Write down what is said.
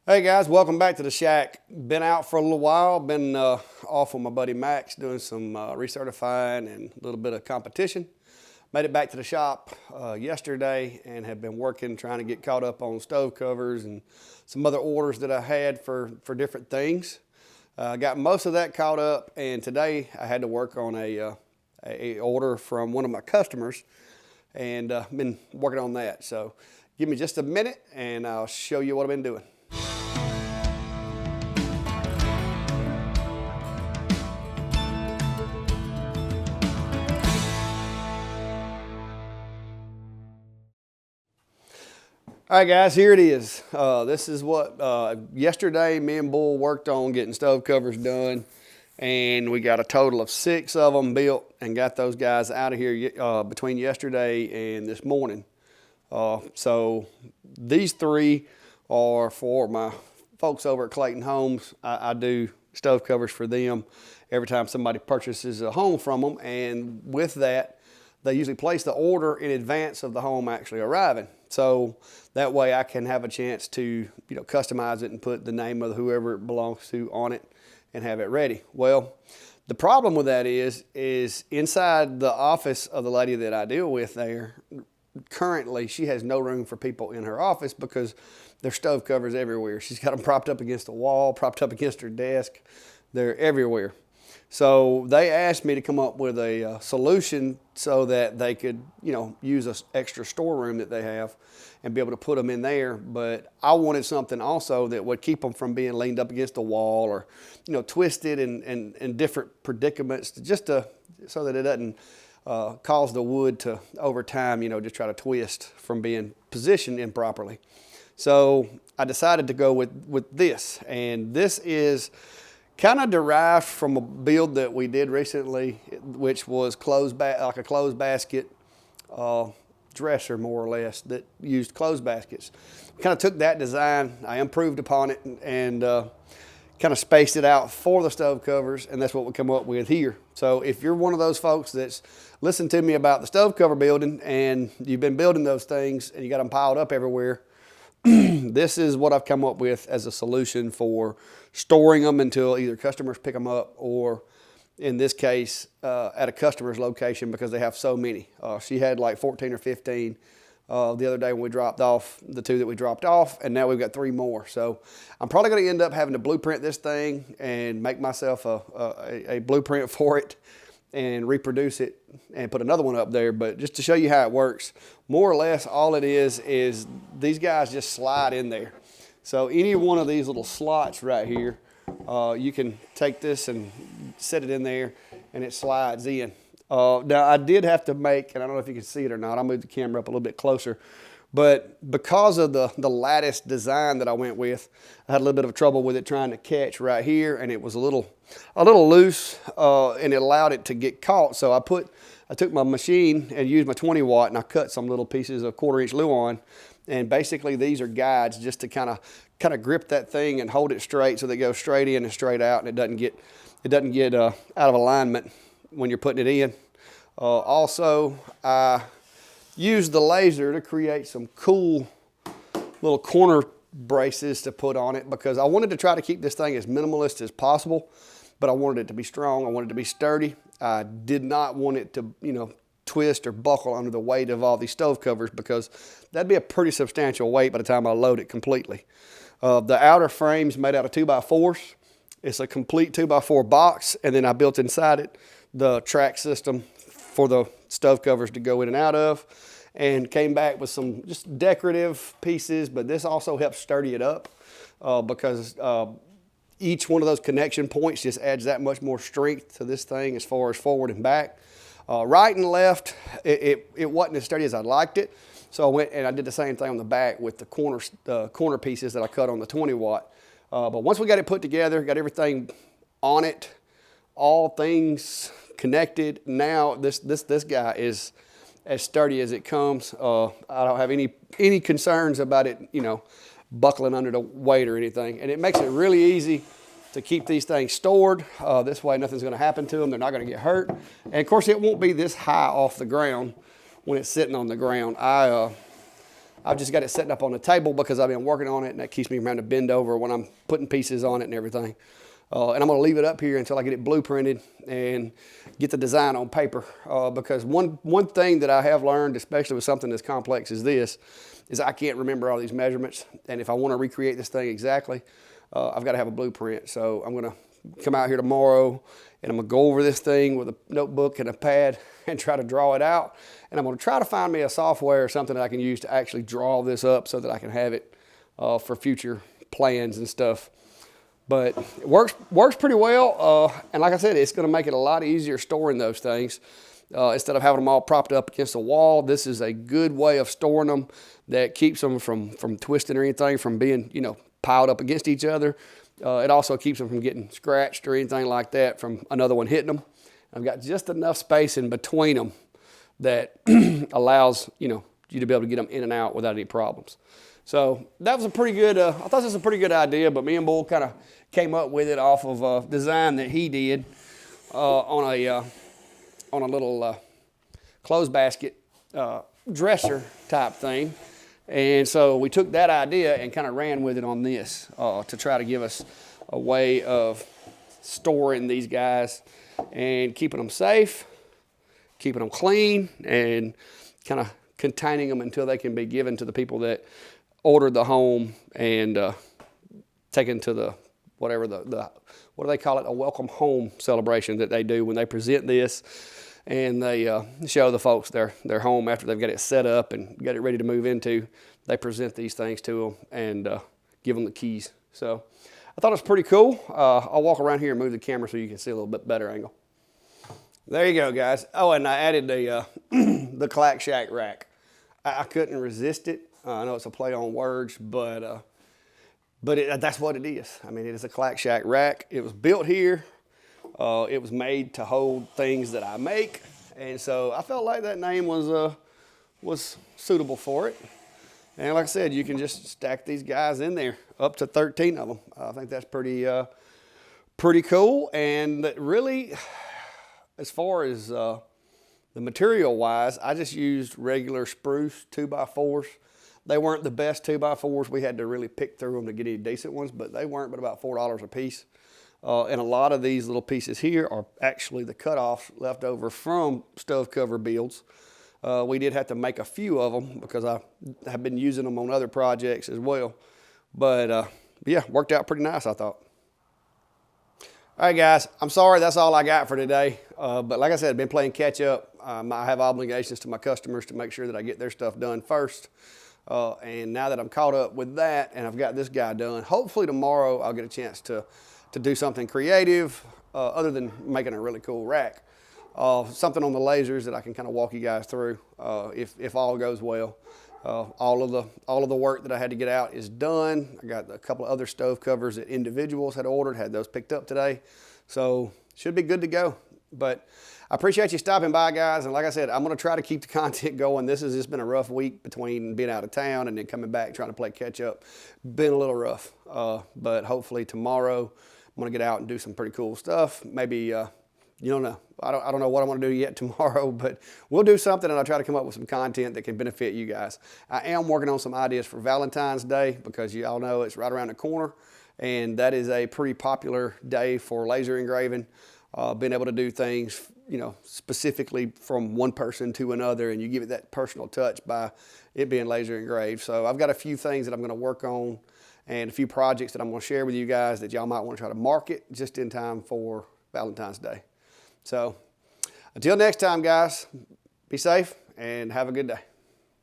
Hey guys, welcome back to the shack. Been out for a little while, been off with my buddy Max doing some recertifying and a little bit of competition. Made it back to the shop yesterday and have been working trying to get caught up on stove covers and some other orders that I had for different things. Got most of that caught up, and today I had to work on a order from one of my customers, and been working on that. So give me just a minute and I'll show you what I've been doing. All right, guys, here it is. This is what yesterday me and Bull worked on getting stove covers done, and we got a total of 6 of them built and got those guys out of here between yesterday and this morning. So these 3 are for my folks over at Clayton Homes. I do stove covers for them every time somebody purchases a home from them, and with that, they usually place the order in advance of the home actually arriving. So that way I can have a chance to, customize it and put the name of whoever it belongs to on it and have it ready. Well, the problem with that is inside the office of the lady that I deal with there, currently she has no room for people in her office because there's stove covers everywhere. She's got them propped up against the wall, propped up against her desk. They're everywhere. So they asked me to come up with a solution so that they could, use an extra storeroom that they have and be able to put them in there. But I wanted something also that would keep them from being leaned up against the wall or, twisted in different predicaments, so that it doesn't cause the wood to, over time, just try to twist from being positioned improperly. So I decided to go with this, and this is kind of derived from a build that we did recently, which was like a closed basket dresser, more or less, that used closed baskets. Kind of took that design, I improved upon it, and kind of spaced it out for the stove covers, and that's what we come up with here. So if you're one of those folks that's listened to me about the stove cover building and you've been building those things and you got them piled up everywhere, this is what I've come up with as a solution for storing them until either customers pick them up or, in this case, at a customer's location because they have so many. She had like 14 or 15 the other day when we dropped off the 2 that we dropped off, and now we've got 3 more. So I'm probably going to end up having to blueprint this thing and make myself a blueprint for it and reproduce it and put another one up there. But just to show you how it works, more or less all it is these guys just slide in there. So any one of these little slots right here, you can take this and set it in there and it slides in. Now I did have to make, and I don't know if you can see it or not, I'll move the camera up a little bit closer, but because of the lattice design that I went with, I had a little bit of trouble with it trying to catch right here, and it was a little loose, and it allowed it to get caught. So I took my machine and used my 20 watt, and I cut some little pieces of 1/4 inch Luan, and basically these are guides just to kind of grip that thing and hold it straight so that it goes straight in and straight out, and it doesn't get out of alignment when you're putting it in. Also, I used the laser to create some cool little corner braces to put on it because I wanted to try to keep this thing as minimalist as possible, but I wanted it to be strong. I wanted it to be sturdy. I did not want it to, twist or buckle under the weight of all these stove covers because that'd be a pretty substantial weight by the time I load it completely. The outer frame's made out of 2x4s. It's a complete 2x4 box, and then I built inside it the track system for the stove covers to go in and out of, and came back with some just decorative pieces, but this also helps sturdy it up because each one of those connection points just adds that much more strength to this thing as far as forward and back. Right and left, it wasn't as sturdy as I liked it, so I went and I did the same thing on the back with the corner pieces that I cut on the 20 watt. But once we got it put together, got everything on it, all things connected, now this guy is as sturdy as it comes. I don't have any concerns about it, buckling under the weight or anything. And it makes it really easy to keep these things stored. This way nothing's gonna happen to them. They're not gonna get hurt. And of course it won't be this high off the ground when it's sitting on the ground. I I've just got it set up on the table because I've been working on it, and that keeps me from having to bend over when I'm putting pieces on it and everything. And I'm going to leave it up here until I get it blueprinted and get the design on paper. Because one thing that I have learned, especially with something as complex as this, is I can't remember all these measurements. And if I want to recreate this thing exactly, I've got to have a blueprint. So I'm going to come out here tomorrow, and I'm going to go over this thing with a notebook and a pad and try to draw it out. And I'm going to try to find me a software or something that I can use to actually draw this up so that I can have it for future plans and stuff. But it works pretty well, and like I said, it's going to make it a lot easier storing those things. Instead of having them all propped up against the wall, this is a good way of storing them that keeps them from twisting or anything, from being, you know, piled up against each other. It also keeps them from getting scratched or anything like that from another one hitting them. I've got just enough space in between them that allows, you know, you to be able to get them in and out without any problems. So that was a pretty good, I thought this was a pretty good idea, but me and Bull kind of came up with it off of a design that he did on a little clothes basket dresser type thing. And so we took that idea and kind of ran with it on this to try to give us a way of storing these guys and keeping them safe, keeping them clean, and kind of containing them until they can be given to the people that ordered the home and taken to the whatever the what do they call it, a welcome home celebration that they do when they present this, and they show the folks their home after they've got it set up and got it ready to move into. They present these things to them and give them the keys. So I thought it was pretty cool. I'll walk around here and move the camera so you can see a little bit better angle. There you go, guys. Oh, and I added the the Clack Shack rack. I couldn't resist it. I know it's a play on words, but that's what it is. I mean, it is a Clack Shack rack. It was built here. It was made to hold things that I make, and so I felt like that name was suitable for it. And like I said, you can just stack these guys in there, up to 13 of them. I think that's pretty cool. And really, as far as the material wise, I just used regular spruce 2x4s. They weren't the best 2x4s. We had to really pick through them to get any decent ones, but they weren't but about $4 a piece. And a lot of these little pieces here are actually the cutoffs left over from stove cover builds. We did have to make a few of them because I have been using them on other projects as well. But yeah, worked out pretty nice, I thought. All right, guys, I'm sorry that's all I got for today. But like I said, I've been playing catch up. I have obligations to my customers to make sure that I get their stuff done first. And now that I'm caught up with that and I've got this guy done, hopefully tomorrow I'll get a chance to do something creative other than making a really cool rack. Something on the lasers that I can kind of walk you guys through if all goes well. All of the work that I had to get out is done. I got a couple of other stove covers that individuals had ordered, had those picked up today. So should be good to go. But I appreciate you stopping by, guys. And like I said, I'm going to try to keep the content going. This has just been a rough week between being out of town and then coming back trying to play catch up. Been a little rough. But hopefully tomorrow I'm going to get out and do some pretty cool stuff. Maybe, you don't know. I don't know what I'm going to do yet tomorrow, but we'll do something and I'll try to come up with some content that can benefit you guys. I am working on some ideas for Valentine's Day because you all know it's right around the corner, and that is a pretty popular day for laser engraving. Being able to do things, you know, specifically from one person to another, and you give it that personal touch by it being laser engraved. So I've got a few things that I'm going to work on and a few projects that I'm going to share with you guys that y'all might want to try to market just in time for Valentine's Day. So until next time, guys, be safe and have a good day.